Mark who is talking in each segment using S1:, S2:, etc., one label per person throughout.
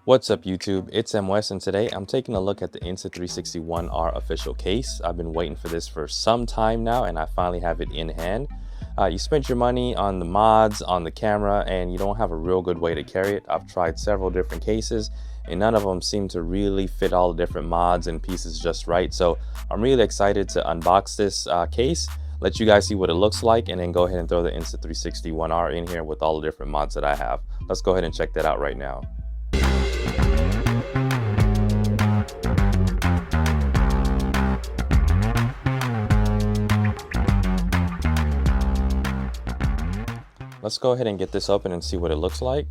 S1: What's up YouTube, it's MWest, and today I'm taking a look at the Insta360 1R official case. I've been waiting for this for some time now and I finally have it in hand. You spent your money on the mods, on the camera, and you don't have a real good way to carry it. I've tried several different cases and none of them seem to really fit all the different mods and pieces just right. So I'm really excited to unbox this case, let you guys see what it looks like, and then go ahead and throw the Insta360 1R in here with all the different mods that I have. Let's go ahead and check that out right now. Let's go ahead and get this open and see what it looks like.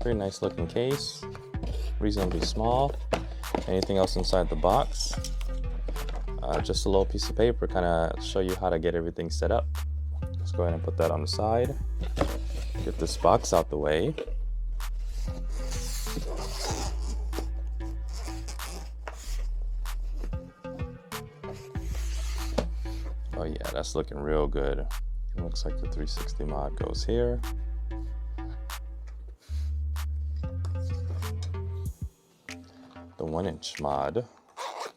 S1: Very nice looking case, reasonably small. Anything else inside the box? Just a little piece of paper, kind of show you how to get everything set up. Let's go ahead and put that on the side. Get this box out the way. Oh yeah, that's looking real good. It looks like the 360 mod goes here. The 1-inch mod,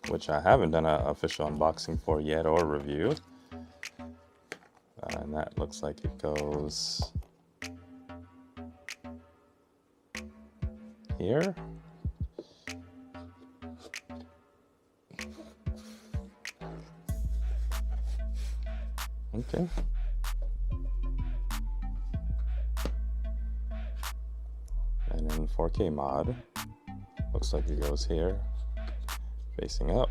S1: which I haven't done an official unboxing for yet or review. And that looks like it goes here. Okay. And then 4K mod. Looks like it goes here, facing up.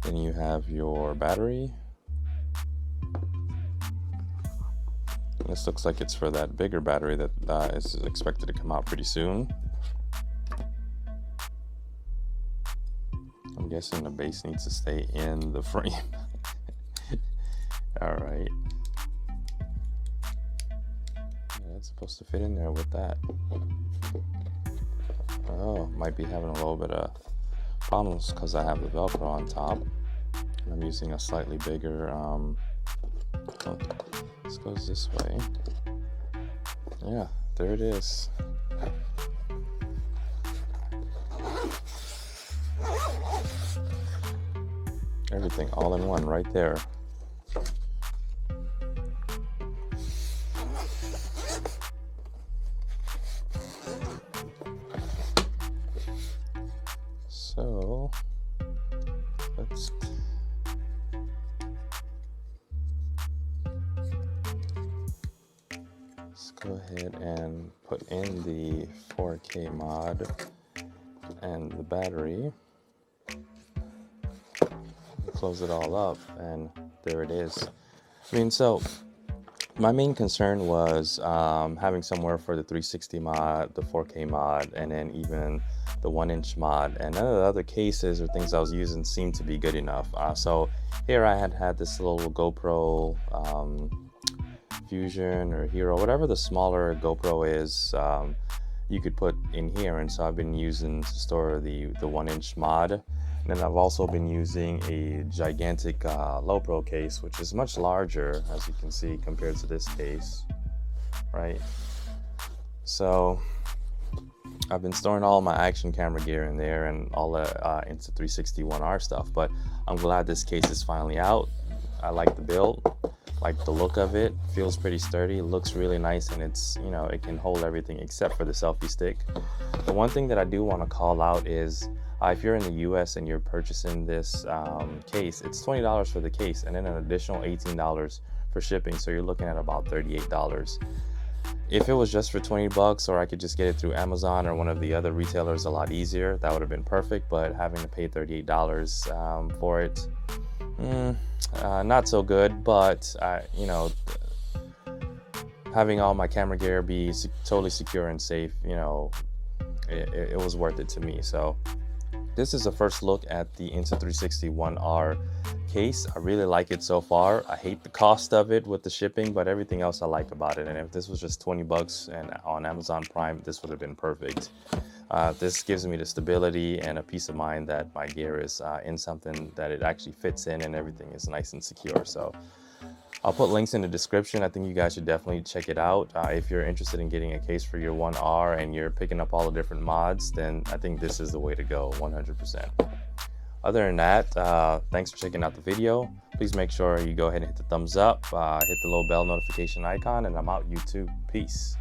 S1: Then you have your battery. This looks like it's for that bigger battery that is expected to come out pretty soon. I'm guessing the base needs to stay in the frame. All right. Yeah, that's supposed to fit in there with that. Oh, might be having a little bit of problems because I have the Velcro on top. I'm using a slightly bigger, oh, this goes this way. Yeah, there it is. Everything all in one right there. So let's go ahead and put in the 4K mod and the battery. Close it all up, and there it is. I mean, so my main concern was having somewhere for the 360 mod, the 4K mod, and then even the 1-inch mod, and none of the other cases or things I was using seemed to be good enough. So here I had this little GoPro Fusion or Hero, whatever the smaller GoPro is, you could put in here, and so I've been using to store the 1-inch mod. And then I've also been using a gigantic low-pro case, which is much larger, as you can see, compared to this case, right? So I've been storing all my action camera gear in there and all the Insta360 1R stuff, but I'm glad this case is finally out. I like the build, like the look of it, feels pretty sturdy, looks really nice, and it's, you know, it can hold everything except for the selfie stick. The one thing that I do want to call out is if you're in the US and you're purchasing this case, it's $20 for the case and then an additional $18 for shipping, so you're looking at about $38. If it was just for 20 bucks, or I could just get it through Amazon or one of the other retailers a lot easier, that would have been perfect, but having to pay $38 for it, not so good. But you know, having all my camera gear be totally secure and safe, you know, it was worth it to me. So this is a first look at the Insta360 1R case, I really like it so far. I hate the cost of it with the shipping, but everything else I like about it. And if this was just 20 bucks and on Amazon Prime, this would have been perfect. This gives me the stability and a peace of mind that my gear is in something that it actually fits in and everything is nice and secure. So I'll put links in the description. I think you guys should definitely check it out. If you're interested in getting a case for your 1R and you're picking up all the different mods, then I think this is the way to go, 100%. Other than that, thanks for checking out the video. Please make sure you go ahead and hit the thumbs up, hit the little bell notification icon, and I'm out, YouTube. Peace.